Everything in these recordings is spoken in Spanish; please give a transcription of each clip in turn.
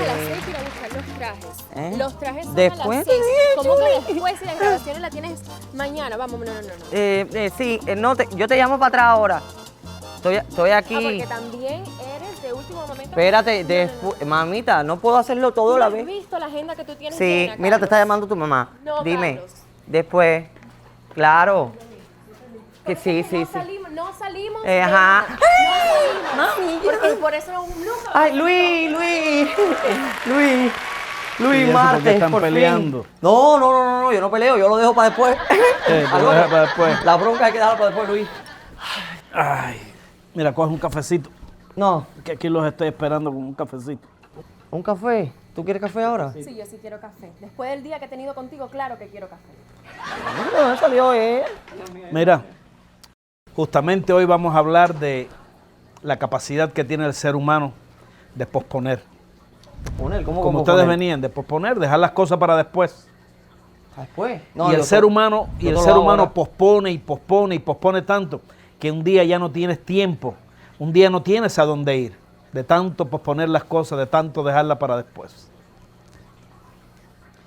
a las 6 ir a buscar los trajes. ¿Eh? Los trajes son Después a las 6. ¿Cómo que después si las grabaciones las tienes mañana? Vamos, no. Sí, no, yo te llamo para atrás ahora. Estoy aquí. Porque también eres de último momento. Espérate, No. mamita, no puedo hacerlo todo a la vez. ¿Has visto la agenda que tú tienes Sí, llena, mira, te Carlos? está llamando tu mamá. No, Dime, Carlos. después, claro. Que sí. No salimos. Ajá. No salimos. Mami, Porque por eso nunca. Ay, Luis, ¿Y eso Martes, por qué están por fin. peleando? No, yo no peleo, yo lo dejo para después. Te lo dejas para después. La bronca hay que dejarla para después, Luis. Ay, mira, coge un cafecito. No, Que aquí los estoy esperando con un cafecito. ¿un café? ¿Tú quieres café ahora? Sí, yo sí quiero café. Después del día que he tenido contigo, claro que quiero café. No, salió, Mira, justamente hoy vamos a hablar de la capacidad que tiene el ser humano de posponer. Poner, ¿cómo Como ustedes venían, de posponer, dejar las cosas para después. Después. Y el ser humano, pospone y pospone tanto que un día ya no tienes tiempo, un día no tienes a dónde ir, de tanto posponer las cosas, de tanto dejarlas para después.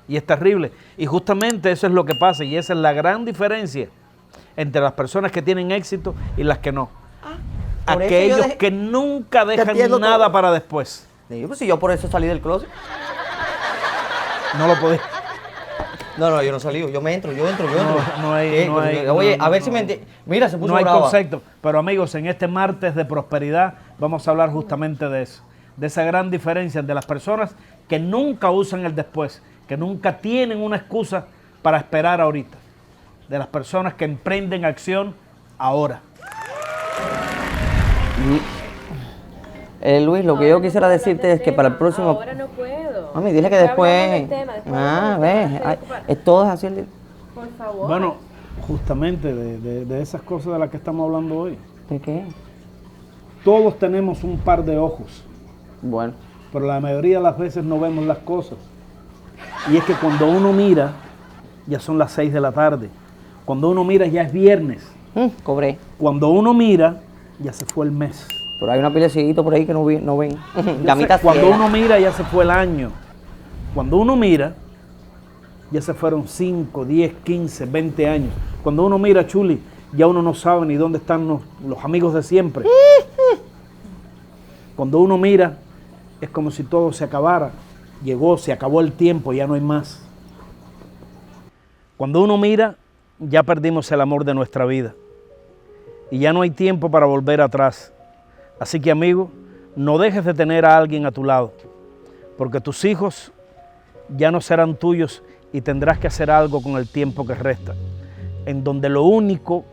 Y es terrible. Y justamente eso es lo que pasa y esa es la gran diferencia entre las personas que tienen éxito y las que no. Aquellos que nunca dejan nada para después. Sí, pues si yo por eso salí del closet. No lo podés. No, yo no salí, yo entro. No hay. Oye, a ver si me entiendes. Mira, se puso No hay brava. concepto. Pero amigos, en este martes de prosperidad vamos a hablar justamente de eso. De esa gran diferencia de las personas que nunca usan el después, que nunca tienen una excusa para esperar ahorita. De las personas que emprenden acción ahora. Luis, lo que yo quisiera decirte es que para el próximo... Ahora no puedo. Mami, dile que después... Todo es así. Por favor. Bueno, justamente de esas cosas de las que estamos hablando hoy. ¿De qué? Todos tenemos un par de ojos, Bueno. pero la mayoría de las veces no vemos las cosas. Y es que cuando uno mira, ya son las 6 de la tarde. Cuando uno mira, ya es viernes. Cobré. Cuando uno mira, ya se fue el mes. Pero hay una pilecita por ahí que no ven. La mitad Cuando ciega. uno mira, ya se fue el año. Cuando uno mira, ya se fueron 5, 10, 15, 20 años. Cuando uno mira, Chuli, ya uno no sabe ni dónde están los amigos de siempre. Cuando uno mira, es como si todo se acabara. Se acabó el tiempo, ya no hay más. Cuando uno mira, ya perdimos el amor de nuestra vida. Y ya no hay tiempo para volver atrás. Así que, amigo, no dejes de tener a alguien a tu lado, porque tus hijos ya no serán tuyos y tendrás que hacer algo con el tiempo que resta, en donde lo único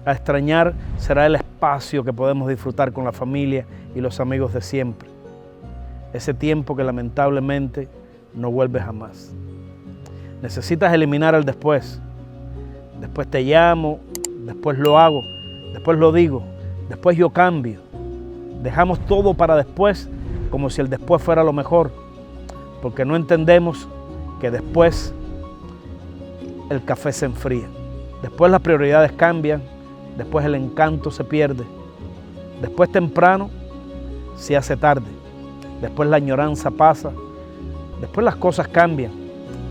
a extrañar será el espacio que podemos disfrutar con la familia y los amigos de siempre. Ese tiempo que lamentablemente no vuelve jamás. Necesitas eliminar el después. Después te llamo, después lo hago, después lo digo, después yo cambio. Dejamos todo para después como si el después fuera lo mejor, porque no entendemos que después el café se enfría. Después las prioridades cambian, después el encanto se pierde. Después temprano se hace tarde, después la añoranza pasa, después las cosas cambian,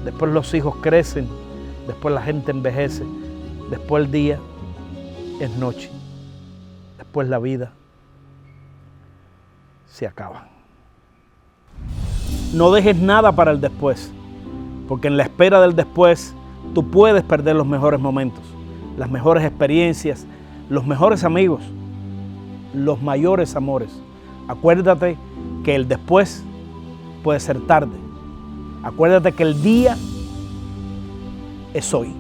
después los hijos crecen, después la gente envejece, después el día es noche, después la vida se acaba. No dejes nada para el después, porque en la espera del después tú puedes perder los mejores momentos, las mejores experiencias, los mejores amigos, los mayores amores. Acuérdate que el después puede ser tarde. Acuérdate que el día es hoy.